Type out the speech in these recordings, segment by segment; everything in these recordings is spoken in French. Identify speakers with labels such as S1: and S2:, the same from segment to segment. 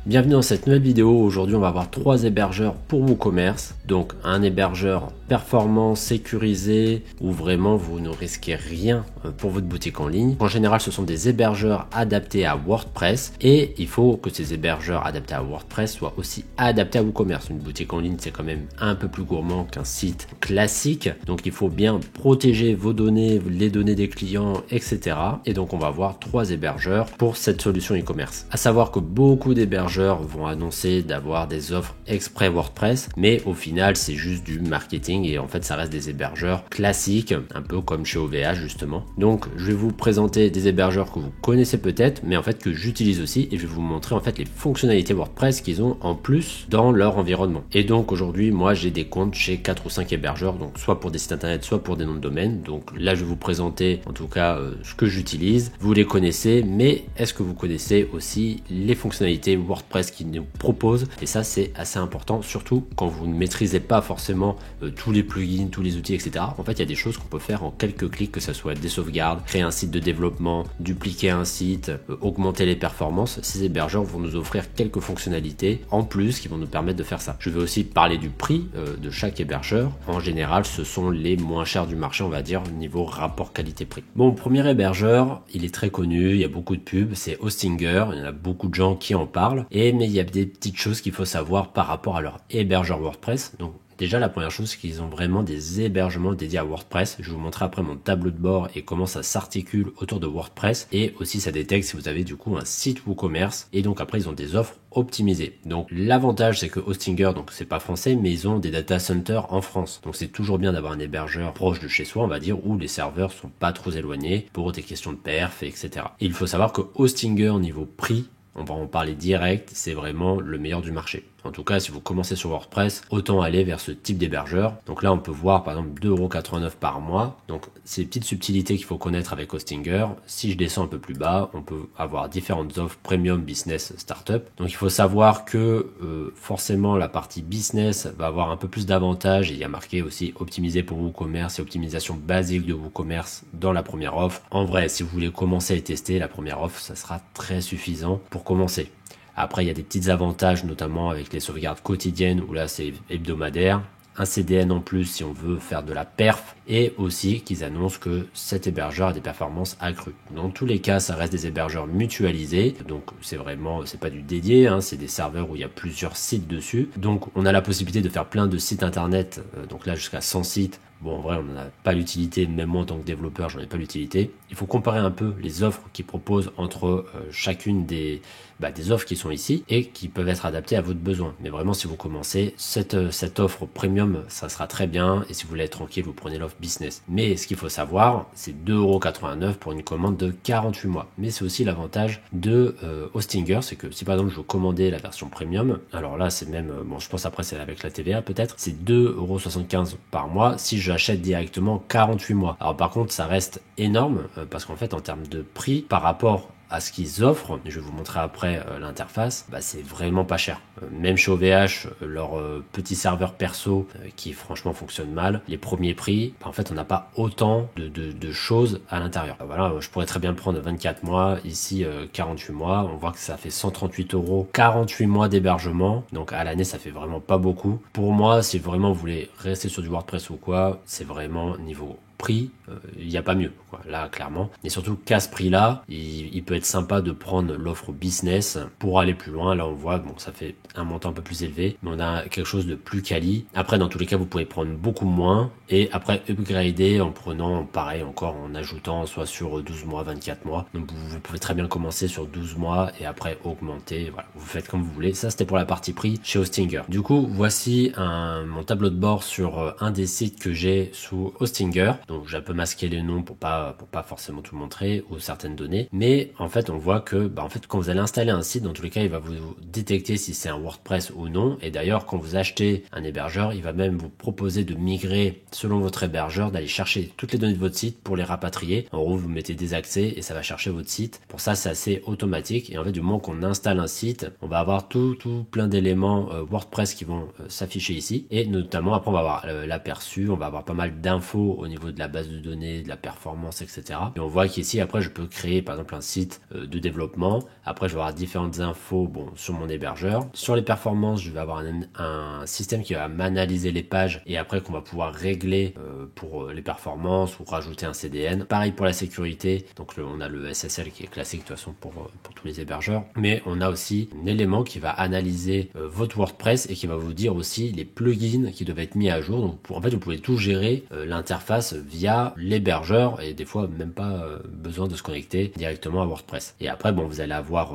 S1: Bienvenue dans cette nouvelle vidéo. Aujourd'hui on va voir 3 hébergeurs pour WooCommerce. Donc un hébergeur performant, sécurisé, où vraiment vous ne risquez rien pour votre boutique en ligne. En général ce sont des hébergeurs adaptés à WordPress et il faut que ces hébergeurs adaptés à WordPress soient aussi adaptés à WooCommerce. Une boutique en ligne c'est quand même un peu plus gourmand qu'un site classique, donc il faut bien protéger vos données, les données des clients, etc. Et donc on va voir 3 hébergeurs pour cette solution e-commerce. À savoir que beaucoup d'hébergeurs vont annoncer d'avoir des offres exprès WordPress, mais au final c'est juste du marketing et en fait ça reste des hébergeurs classiques, un peu comme chez OVH justement. Donc je vais vous présenter des hébergeurs que vous connaissez peut-être, mais en fait que j'utilise aussi, et je vais vous montrer en fait les fonctionnalités WordPress qu'ils ont en plus dans leur environnement. Et donc aujourd'hui moi j'ai des comptes chez 4 ou 5 hébergeurs, donc soit pour des sites internet, soit pour des noms de domaine. Donc là je vais vous présenter en tout cas ce que j'utilise. Vous les connaissez, mais est-ce que vous connaissez aussi les fonctionnalités WordPress qu'ils nous proposent? Et ça c'est assez important, surtout quand vous ne maîtrisez pas forcément tous les plugins, tous les outils, etc. En fait il y a des choses qu'on peut faire en quelques clics, que ce soit des sauvegardes, créer un site de développement, dupliquer un site, augmenter les performances. Ces hébergeurs vont nous offrir quelques fonctionnalités en plus qui vont nous permettre de faire ça. Je vais aussi parler du prix de chaque hébergeur. En général ce sont les moins chers du marché, on va dire, niveau rapport qualité-prix. Bon, premier hébergeur, il est très connu, il y a beaucoup de pubs, c'est Hostinger. Il y en a beaucoup de gens qui en parlent, mais il y a des petites choses qu'il faut savoir par rapport à leur hébergeur WordPress. Donc déjà, la première chose, c'est qu'ils ont vraiment des hébergements dédiés à WordPress. Je vais vous montrer après mon tableau de bord et comment ça s'articule autour de WordPress. Et aussi, ça détecte si vous avez du coup un site WooCommerce. Et donc après, ils ont des offres optimisées. Donc l'avantage, c'est que Hostinger, donc c'est pas français, mais ils ont des data centers en France. Donc c'est toujours bien d'avoir un hébergeur proche de chez soi, on va dire, où les serveurs sont pas trop éloignés pour des questions de perf, etc. Et il faut savoir que Hostinger, niveau prix, on va en parler direct, c'est vraiment le meilleur du marché. En tout cas, si vous commencez sur WordPress, autant aller vers ce type d'hébergeur. Donc là, on peut voir par exemple 2,89 € par mois. Donc c'est des petites subtilités qu'il faut connaître avec Hostinger. Si je descends un peu plus bas, on peut avoir différentes offres Premium, Business, Startup. Donc il faut savoir que forcément la partie Business va avoir un peu plus d'avantages. Il y a marqué aussi optimisé pour WooCommerce et optimisation basique de WooCommerce dans la première offre. En vrai, si vous voulez commencer à tester la première offre, ça sera très suffisant pour commencer. Après, il y a des petits avantages, notamment avec les sauvegardes quotidiennes, où là, c'est hebdomadaire. Un CDN en plus si on veut faire de la perf, et aussi qu'ils annoncent que cet hébergeur a des performances accrues. Dans tous les cas, ça reste des hébergeurs mutualisés, donc c'est pas du dédié, c'est des serveurs où il y a plusieurs sites dessus. Donc on a la possibilité de faire plein de sites internet, donc là jusqu'à 100 sites. Bon, en vrai, on n'en a pas l'utilité, même moi en tant que développeur, j'en ai pas l'utilité. Il faut comparer un peu les offres qu'ils proposent entre chacune des offres qui sont ici et qui peuvent être adaptées à votre besoin. Mais vraiment, si vous commencez, cette offre premium, ça sera très bien. Et si vous voulez être tranquille, vous prenez l'offre business. Mais ce qu'il faut savoir, c'est 2,89 € pour une commande de 48 mois. Mais c'est aussi l'avantage de Hostinger, c'est que si par exemple je veux commander la version premium, alors là c'est même, je pense après c'est avec la TVA peut-être, c'est 2,75 € par mois si j'achète directement 48 mois. Alors par contre ça reste énorme parce qu'en fait en termes de prix par rapport à ce qu'ils offrent, je vais vous montrer après l'interface, c'est vraiment pas cher. Même chez OVH, leur petit serveur perso qui franchement fonctionne mal, les premiers prix, en fait on n'a pas autant de choses à l'intérieur. Voilà, je pourrais très bien prendre 24 mois, ici 48 mois, on voit que ça fait 138 €, 48 mois d'hébergement, donc à l'année ça fait vraiment pas beaucoup. Pour moi, si vraiment vous voulez rester sur du WordPress ou quoi, c'est vraiment niveau prix, il n'y a pas mieux, quoi, là clairement. Et surtout qu'à ce prix là, il peut être sympa de prendre l'offre business pour aller plus loin. Là on voit, ça fait un montant un peu plus élevé, mais on a quelque chose de plus quali. Après dans tous les cas vous pouvez prendre beaucoup moins et après upgrader en prenant pareil encore, en ajoutant soit sur 12 mois, 24 mois. Donc vous pouvez très bien commencer sur 12 mois et après augmenter, voilà, vous faites comme vous voulez. Ça c'était pour la partie prix chez Hostinger. Du coup voici mon tableau de bord sur un des sites que j'ai sous Hostinger. Donc j'ai un peu masqué les noms pour pas forcément tout montrer ou certaines données. Mais en fait on voit que quand vous allez installer un site, dans tous les cas il va vous détecter si c'est un WordPress ou non. Et d'ailleurs quand vous achetez un hébergeur, il va même vous proposer de migrer selon votre hébergeur, d'aller chercher toutes les données de votre site pour les rapatrier. En gros vous mettez des accès et ça va chercher votre site. Pour ça c'est assez automatique. Et en fait du moment qu'on installe un site, on va avoir tout plein d'éléments WordPress qui vont s'afficher ici. Et notamment après on va avoir l'aperçu, on va avoir pas mal d'infos au niveau de de la base de données, de la performance, etc. Et on voit qu'ici, après, je peux créer par exemple un site de développement. Après, je vais avoir différentes infos sur mon hébergeur. Sur les performances, je vais avoir un système qui va m'analyser les pages et après qu'on va pouvoir régler pour les performances ou rajouter un CDN. Pareil pour la sécurité. Donc on a le SSL qui est classique de toute façon pour tous les hébergeurs. Mais on a aussi un élément qui va analyser votre WordPress et qui va vous dire aussi les plugins qui doivent être mis à jour. Donc en fait, vous pouvez tout gérer l'interface via l'hébergeur et des fois même pas besoin de se connecter directement à WordPress. Et après, vous allez avoir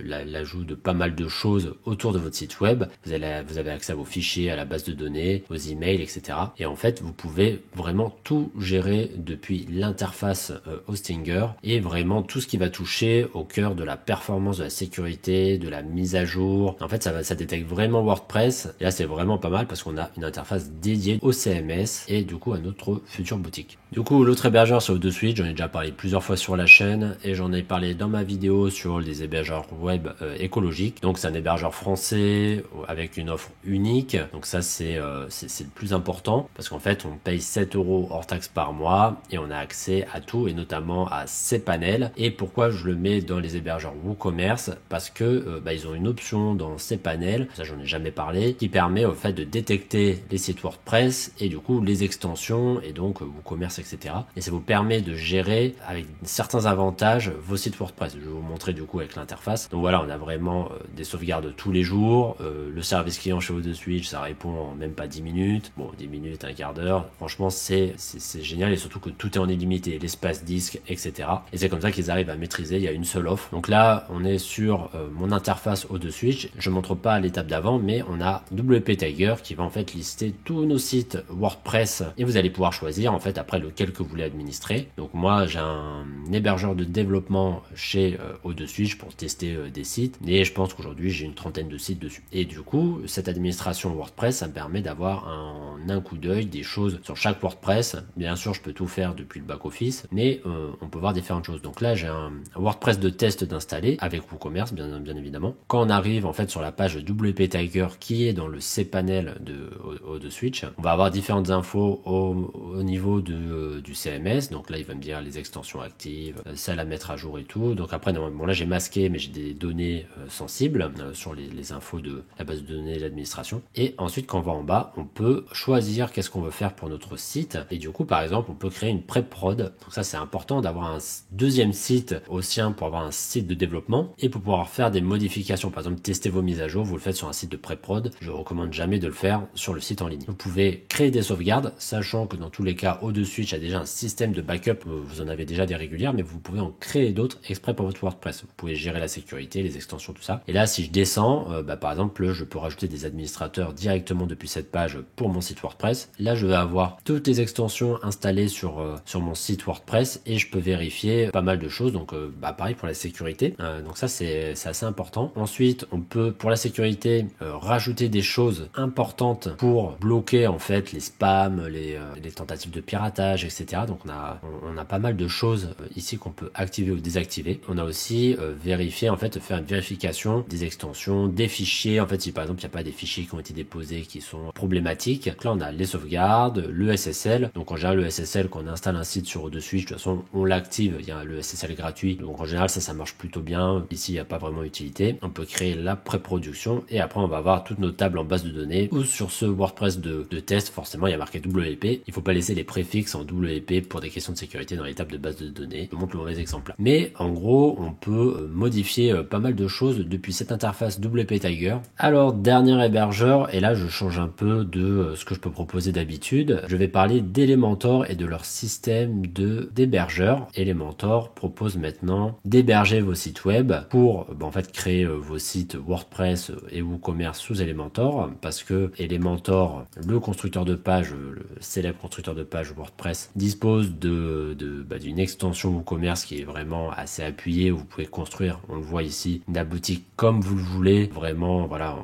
S1: l'ajout de pas mal de choses autour de votre site web. Vous avez accès à vos fichiers, à la base de données, aux emails, etc. Et en fait, vous pouvez vraiment tout gérer depuis l'interface Hostinger et vraiment tout ce qui va toucher au cœur de la performance, de la sécurité, de la mise à jour. En fait, ça détecte vraiment WordPress. Et là, c'est vraiment pas mal parce qu'on a une interface dédiée au CMS et du coup à notre future boutique. Du coup, l'autre hébergeur c'est O2Switch, j'en ai déjà parlé plusieurs fois sur la chaîne et j'en ai parlé dans ma vidéo sur les hébergeurs web écologiques. Donc c'est un hébergeur français avec une offre unique. Donc ça c'est le plus important parce qu'en fait on paye 7 € hors taxe par mois et on a accès à tout et notamment à cPanel. Et pourquoi je le mets dans les hébergeurs WooCommerce? Parce que ils ont une option dans cPanel, ça j'en ai jamais parlé, qui permet au fait de détecter les sites WordPress et du coup les extensions et donc WooCommerce, etc. Et ça vous permet de gérer avec certains avantages vos sites WordPress. Je vais vous montrer du coup avec l'interface. Donc voilà, on a vraiment des sauvegardes tous les jours. Le service client chez O2Switch, ça répond en même pas 10 minutes. Bon, 10 minutes, un quart d'heure. Franchement, c'est génial et surtout que tout est en illimité, l'espace disque, etc. Et c'est comme ça qu'ils arrivent à maîtriser. Il y a une seule offre. Donc là, on est sur mon interface O2Switch. Je montre pas l'étape d'avant, mais on a WP Tiger qui va en fait lister tous nos sites WordPress et vous allez pouvoir choisir en fait après lequel que vous voulez administrer. Donc moi, j'ai un hébergeur de développement chez O2Switch pour tester des sites et je pense qu'aujourd'hui, j'ai une trentaine de sites dessus. Et du coup, cette administration WordPress, ça me permet d'avoir en un coup d'œil des choses sur chaque WordPress. Bien sûr, je peux tout faire depuis le back-office, mais on peut voir différentes choses. Donc là, j'ai un WordPress de test d'installer avec WooCommerce, bien évidemment. Quand on arrive en fait sur la page WP Tiger qui est dans le cPanel de O2Switch, on va avoir différentes infos au niveau du CMS. Donc là, il va me dire les extensions actives, celles à mettre à jour et tout. Donc après, bon là, j'ai masqué, mais j'ai des données sensibles sur les infos de la base de données de l'administration. Et ensuite, quand on va en bas, on peut choisir qu'est-ce qu'on veut faire pour notre site. Et du coup, par exemple, on peut créer une pré-prod. Donc ça, c'est important d'avoir un deuxième site au sien pour avoir un site de développement et pour pouvoir faire des modifications. Par exemple, tester vos mises à jour, vous le faites sur un site de pré-prod. Je recommande jamais de le faire sur le site en ligne. Vous pouvez créer des sauvegardes, sachant que dans tous les cas, O2Switch a déjà un système de backup. Vous en avez déjà des régulières, mais vous pouvez en créer d'autres exprès pour votre WordPress. Vous pouvez gérer la sécurité, les extensions, tout ça. Et là, si je descends, par exemple, je peux rajouter des administrateurs directement depuis cette page pour mon site WordPress. Là, je vais avoir toutes les extensions installées sur mon site WordPress et je peux vérifier pas mal de choses. Donc, pareil pour la sécurité. Donc ça, c'est assez important. Ensuite, on peut, pour la sécurité, rajouter des choses importantes pour bloquer en fait les spams, les tentatives de piratage, etc. Donc on a pas mal de choses ici qu'on peut activer ou désactiver. On a aussi vérifier en fait, faire une vérification des extensions, des fichiers. En fait, si par exemple il n'y a pas des fichiers qui ont été déposés qui sont problématiques. Donc là, on a les sauvegardes, le SSL. Donc en général, le SSL, quand on installe un site sur O2Switch, de toute façon, on l'active. Il y a le SSL gratuit. Donc en général, ça marche plutôt bien. Ici, il n'y a pas vraiment utilité. On peut créer la pré-production et après, on va avoir toutes nos tables en base de données ou sur ce WordPress de test, forcément, il y a marqué WP. Il faut pas laisser les préfixes en WP pour des questions de sécurité dans les tables de base de données. Je vous montre le mauvais exemple. Mais en gros, on peut modifier pas mal de choses depuis cette interface WP Tiger. Alors, dernier hébergeur, et là, je change un peu de ce que je peux proposer d'habitude. Je vais parler d'Elementor et de leur système d'hébergeur. Elementor propose maintenant d'héberger vos sites web pour en fait créer vos sites WordPress et WooCommerce sous Elementor, parce que Elementor, le constructeur de page, le célèbre constructeur de page WordPress, dispose d'une extension WooCommerce qui est vraiment assez appuyée, où vous pouvez construire, on le voit ici, la boutique comme vous le voulez, vraiment, voilà,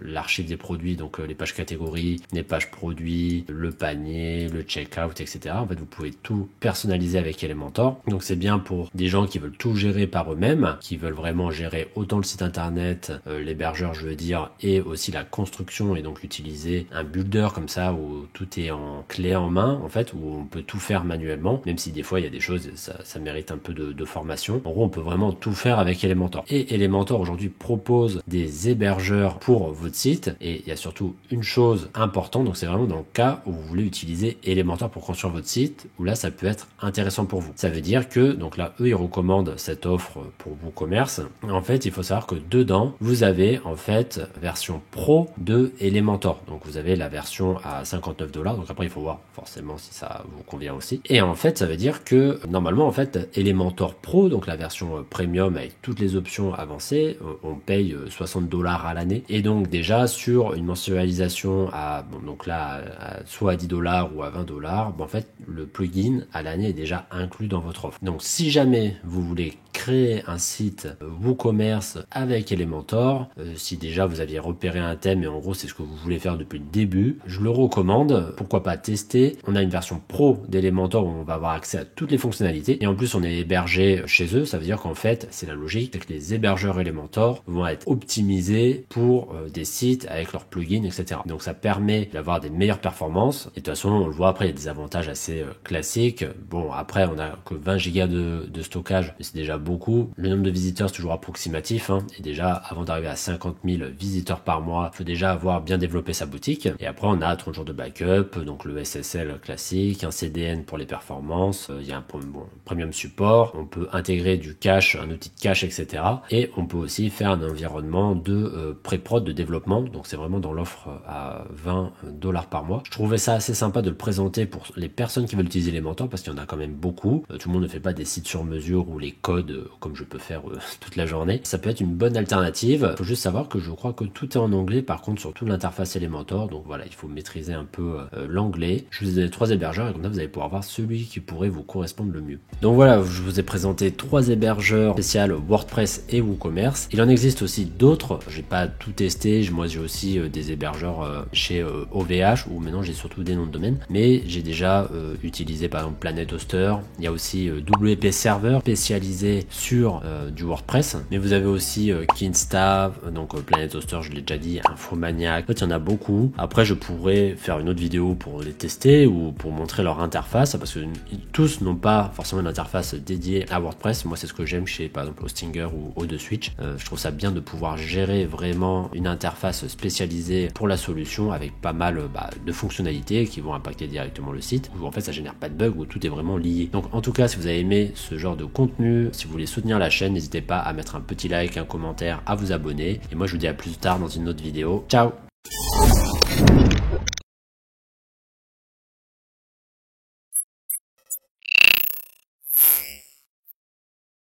S1: l'archive des produits, donc les pages catégories, les pages produits, le panier, le checkout, etc. En fait, vous pouvez tout personnaliser avec Elementor. Donc c'est bien pour des gens qui veulent tout gérer par eux-mêmes, qui veulent vraiment gérer autant le site internet, l'hébergeur, je veux dire, et aussi la construction, et donc utiliser un builder comme ça où tout est en clé en main, en fait, où on peut tout faire manuellement, même si des fois il y a des choses, ça mérite un peu de formation. En gros, on peut vraiment tout faire avec Elementor. Et Elementor aujourd'hui propose des hébergeurs pour votre site, et il y a surtout une chose importante, donc c'est vraiment dans le cas où vous voulez utiliser Elementor pour construire votre site, où là ça peut être intéressant pour vous. Ça veut dire que, donc là eux ils recommandent cette offre pour WooCommerce. En fait, il faut savoir que dedans, vous avez en fait version pro de Elementor. Donc vous avez la version à $59, donc après il faut voir forcément si ça vous convient aussi. Et en fait, ça veut dire que normalement en fait Elementor Pro, donc la version premium avec toutes les options avancées, on paye $60 à l'année. Et donc déjà sur une mensualisation à donc là soit à $10 ou à $20, en fait le plugin à l'année est déjà inclus dans votre offre. Donc si jamais vous voulez créer un site WooCommerce avec Elementor, si déjà vous aviez repéré un thème et en gros c'est ce que vous voulez faire depuis le début, je le recommande. Pourquoi pas tester. On a une version pro d'Elementor où on va avoir accès à toutes les fonctionnalités et en plus on est hébergé chez eux. Ça veut dire qu'en fait c'est la logique, c'est que les hébergeurs Elementor vont être optimisés pour des sites avec leurs plugins, etc. Donc ça permet d'avoir des meilleures performances. Et de toute façon on le voit après, il y a des avantages assez classiques. Bon, après on a que 20 Go de stockage, mais c'est déjà beaucoup. Le nombre de visiteurs c'est toujours approximatif, hein. Et déjà avant d'arriver à 50 000 visiteurs par mois, il faut déjà avoir bien développé sa boutique. Et après on a 30 jours de backup, donc le SSL classique, un CDN pour les performances, il y a un premium support, on peut intégrer du cache, un outil de cache, etc. Et on peut aussi faire un environnement de pré-prod, de développement. Donc c'est vraiment dans l'offre à $20 par mois. Je trouvais ça assez sympa de le présenter pour les personnes qui veulent utiliser Elementor parce qu'il y en a quand même beaucoup. Tout le monde ne fait pas des sites sur mesure ou les codes comme je peux faire toute la journée. Ça peut être une bonne alternative. Il faut juste savoir que je crois que tout est en anglais par contre sur toute l'interface Elementor. Donc voilà, il faut maîtriser un peu l'anglais. Je vous ai donné 3 hébergeurs et comme ça vous allez pouvoir voir celui qui pourrait vous correspondre le mieux. Donc voilà, je vous ai présenté 3 hébergeurs spéciaux WordPress et WooCommerce. Il en existe aussi d'autres. J'ai pas tout testé. Moi j'ai aussi des hébergeurs chez OVH où maintenant j'ai surtout des noms de domaine. Mais j'ai déjà utilisé par exemple Planet Hoster. Il y a aussi WP Server spécialisé sur du WordPress. Mais vous avez aussi Kinsta, donc Planet Hoster, je l'ai déjà dit, Infomaniac. En fait, il y en a beaucoup. Après, je pourrais faire une autre vidéo pour les tester ou pour montrer leur interface parce que tous n'ont pas forcément une interface dédiée à WordPress. Moi, c'est ce que j'aime chez par exemple Hostinger ou O2Switch. Je trouve ça bien de pouvoir gérer vraiment une interface spécialisée pour la solution avec pas mal de fonctionnalités qui vont impacter directement le site où en fait ça génère pas de bug, où tout est vraiment lié. Donc en tout cas, si vous avez aimé ce genre de contenu, si vous voulez soutenir la chaîne, n'hésitez pas à mettre un petit like, un commentaire, à vous abonner. Et moi je vous dis à plus tard dans une autre vidéo. Ciao!